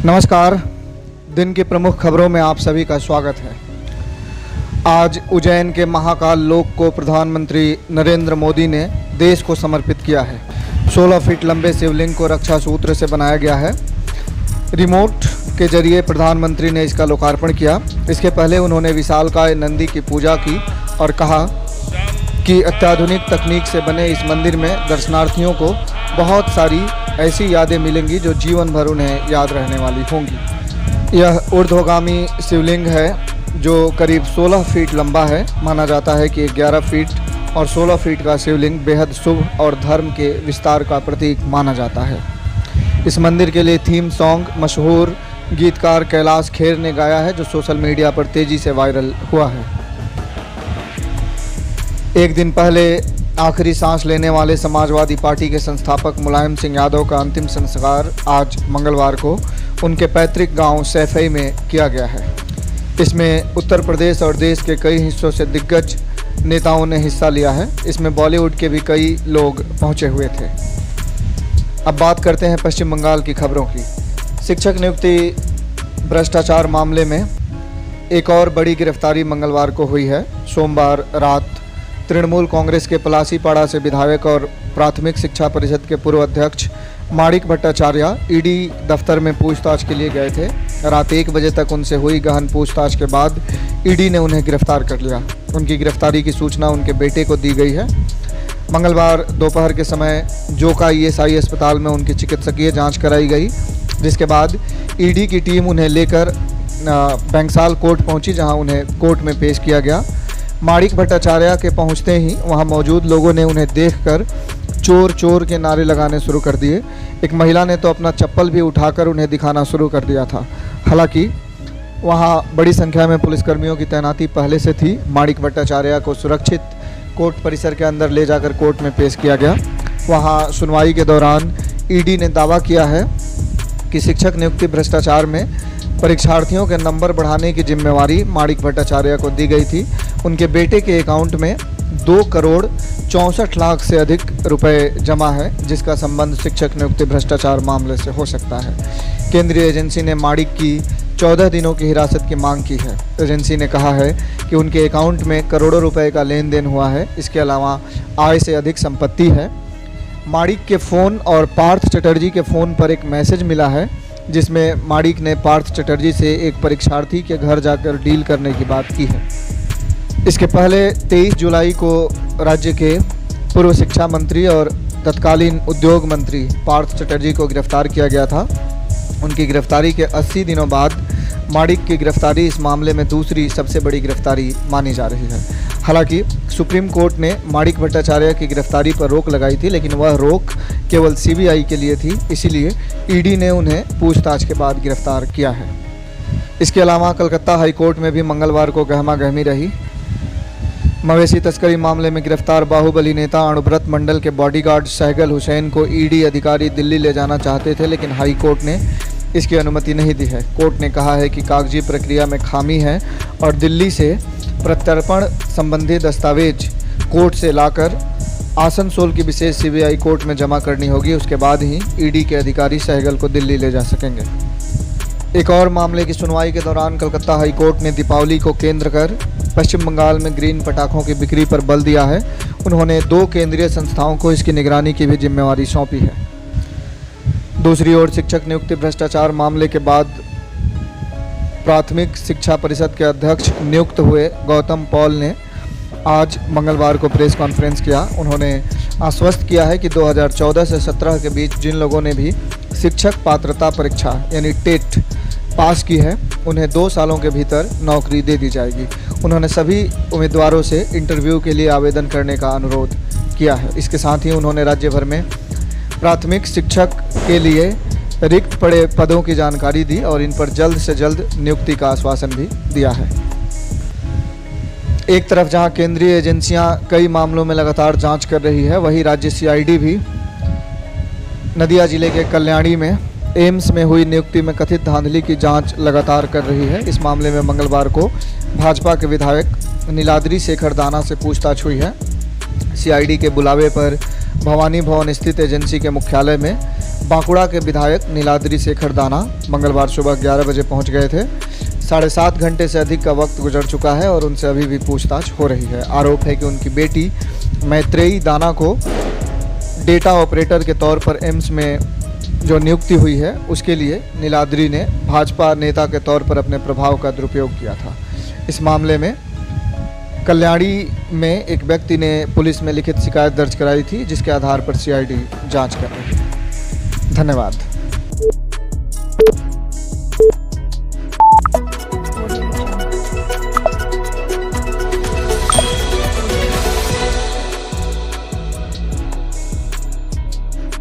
नमस्कार। दिन की प्रमुख खबरों में आप सभी का स्वागत है। आज उज्जैन के महाकाल लोक को प्रधानमंत्री नरेंद्र मोदी ने देश को समर्पित किया है। 16 फीट लंबे शिवलिंग को रक्षा सूत्र से बनाया गया है। रिमोट के जरिए प्रधानमंत्री ने इसका लोकार्पण किया। इसके पहले उन्होंने विशालकाय नंदी की पूजा की और कहा कि अत्याधुनिक तकनीक से बने इस मंदिर में दर्शनार्थियों को बहुत सारी ऐसी यादें मिलेंगी जो जीवन भर उन्हें याद रहने वाली होंगी। यह ऊर्ध्वगामी शिवलिंग है जो करीब 16 फीट लंबा है। माना जाता है कि 11 फीट और 16 फीट का शिवलिंग बेहद शुभ और धर्म के विस्तार का प्रतीक माना जाता है। इस मंदिर के लिए थीम सॉन्ग मशहूर गीतकार कैलाश खेर ने गाया है, जो सोशल मीडिया पर तेज़ी से वायरल हुआ है। एक दिन पहले आखिरी सांस लेने वाले समाजवादी पार्टी के संस्थापक मुलायम सिंह यादव का अंतिम संस्कार आज मंगलवार को उनके पैतृक गांव सैफई में किया गया है। इसमें उत्तर प्रदेश और देश के कई हिस्सों से दिग्गज नेताओं ने हिस्सा लिया है। इसमें बॉलीवुड के भी कई लोग पहुंचे हुए थे। अब बात करते हैं पश्चिम बंगाल की खबरों की। शिक्षक नियुक्ति भ्रष्टाचार मामले में एक और बड़ी गिरफ्तारी मंगलवार को हुई है। सोमवार रात तृणमूल कांग्रेस के पलासीपाड़ा से विधायक और प्राथमिक शिक्षा परिषद के पूर्व अध्यक्ष माणिक भट्टाचार्य ईडी दफ्तर में पूछताछ के लिए गए थे। रात 1 बजे तक उनसे हुई गहन पूछताछ के बाद ईडी ने उन्हें गिरफ्तार कर लिया। उनकी गिरफ्तारी की सूचना उनके बेटे को दी गई है। मंगलवार दोपहर के समय जोका ईएसआई अस्पताल में उनकी चिकित्सकीय जाँच कराई गई, जिसके बाद ईडी की टीम उन्हें लेकर बैंकसाल कोर्ट पहुँची, जहाँ उन्हें कोर्ट में पेश किया गया। माणिक भट्टाचार्य के पहुंचते ही वहां मौजूद लोगों ने उन्हें देखकर चोर चोर के नारे लगाने शुरू कर दिए। एक महिला ने तो अपना चप्पल भी उठाकर उन्हें दिखाना शुरू कर दिया था। हालांकि वहां बड़ी संख्या में पुलिसकर्मियों की तैनाती पहले से थी। माणिक भट्टाचार्य को सुरक्षित कोर्ट परिसर के अंदर ले जाकर कोर्ट में पेश किया गया। वहां सुनवाई के दौरान ईडी ने दावा किया है कि शिक्षक नियुक्ति भ्रष्टाचार में परीक्षार्थियों के नंबर बढ़ाने की जिम्मेवारी माणिक भट्टाचार्य को दी गई थी। उनके बेटे के अकाउंट में 2 करोड़ 64 लाख से अधिक रुपए जमा है, जिसका संबंध शिक्षक नियुक्ति भ्रष्टाचार मामले से हो सकता है। केंद्रीय एजेंसी ने माणिक की 14 दिनों की हिरासत की मांग की है। एजेंसी ने कहा है कि उनके अकाउंट में करोड़ों रुपए का लेन देन हुआ है। इसके अलावा आय से अधिक संपत्ति है। माणिक के फ़ोन और पार्थ चटर्जी के फ़ोन पर एक मैसेज मिला है, जिसमें माणिक ने पार्थ चटर्जी से एक परीक्षार्थी के घर जाकर डील करने की बात की है। इसके पहले 23 जुलाई को राज्य के पूर्व शिक्षा मंत्री और तत्कालीन उद्योग मंत्री पार्थ चटर्जी को गिरफ्तार किया गया था। उनकी गिरफ्तारी के 80 दिनों बाद माणिक की गिरफ्तारी इस मामले में दूसरी सबसे बड़ी गिरफ्तारी मानी जा रही है। हालांकि सुप्रीम कोर्ट ने माणिक भट्टाचार्य की गिरफ्तारी पर रोक लगाई थी, लेकिन वह रोक केवल सीबीआई के लिए थी, इसीलिए ईडी ने उन्हें पूछताछ के बाद गिरफ्तार किया है। इसके अलावा कलकत्ता हाईकोर्ट में भी मंगलवार को गहमागहमी रही। मवेशी तस्करी मामले में गिरफ्तार बाहुबली नेता अणुव्रत मंडल के बॉडीगार्ड सहगल हुसैन को ईडी अधिकारी दिल्ली ले जाना चाहते थे, लेकिन हाई कोर्ट ने इसकी अनुमति नहीं दी है। कोर्ट ने कहा है कि कागजी प्रक्रिया में खामी है और दिल्ली से प्रत्यर्पण संबंधी दस्तावेज कोर्ट से लाकर आसनसोल की विशेष सीबीआई कोर्ट में जमा करनी होगी। उसके बाद ही ईडी के अधिकारी सहगल को दिल्ली ले जा सकेंगे। एक और मामले की सुनवाई के दौरान कलकत्ता हाई कोर्ट ने दीपावली को केंद्र कर पश्चिम बंगाल में ग्रीन पटाखों की बिक्री पर बल दिया है। उन्होंने 2 केंद्रीय संस्थाओं को इसकी निगरानी की भी जिम्मेवारी सौंपी है। दूसरी ओर शिक्षक नियुक्ति भ्रष्टाचार मामले के बाद प्राथमिक शिक्षा परिषद के अध्यक्ष नियुक्त हुए गौतम पॉल ने आज मंगलवार को प्रेस कॉन्फ्रेंस किया। उन्होंने आश्वस्त किया है कि 2014 से 17 के बीच जिन लोगों ने भी शिक्षक पात्रता परीक्षा यानी टेट पास की है, उन्हें 2 सालों के भीतर नौकरी दे दी जाएगी। उन्होंने सभी उम्मीदवारों से इंटरव्यू के लिए आवेदन करने का अनुरोध किया है। इसके साथ ही उन्होंने राज्य भर में प्राथमिक शिक्षक के लिए रिक्त पड़े पदों की जानकारी दी और इन पर जल्द से जल्द नियुक्ति का आश्वासन भी दिया है। एक तरफ जहां केंद्रीय एजेंसियां कई मामलों में लगातार जांच कर रही है, वहीं राज्य सीआईडी भी नदिया जिले के कल्याणी में एम्स में हुई नियुक्ति में कथित धांधली की जांच लगातार कर रही है। इस मामले में मंगलवार को भाजपा के विधायक नीलाद्री शेखर दाना से पूछताछ हुई है। सीआईडी के बुलावे पर भवानी भवन स्थित एजेंसी के मुख्यालय में बांकुड़ा के विधायक नीलाद्री शेखर दाना मंगलवार सुबह 11 बजे पहुंच गए थे। 7.5 घंटे से अधिक का वक्त गुजर चुका है और उनसे अभी भी पूछताछ हो रही है। आरोप है कि उनकी बेटी मैत्रेयी दाना को डेटा ऑपरेटर के तौर पर एम्स में जो नियुक्ति हुई है उसके लिए नीलाद्री ने भाजपा नेता के तौर पर अपने प्रभाव का दुरुपयोग किया था। इस मामले में कल्याणी में एक व्यक्ति ने पुलिस में लिखित शिकायत दर्ज कराई थी, जिसके आधार पर सीआईडी जांच कर रही है। धन्यवाद।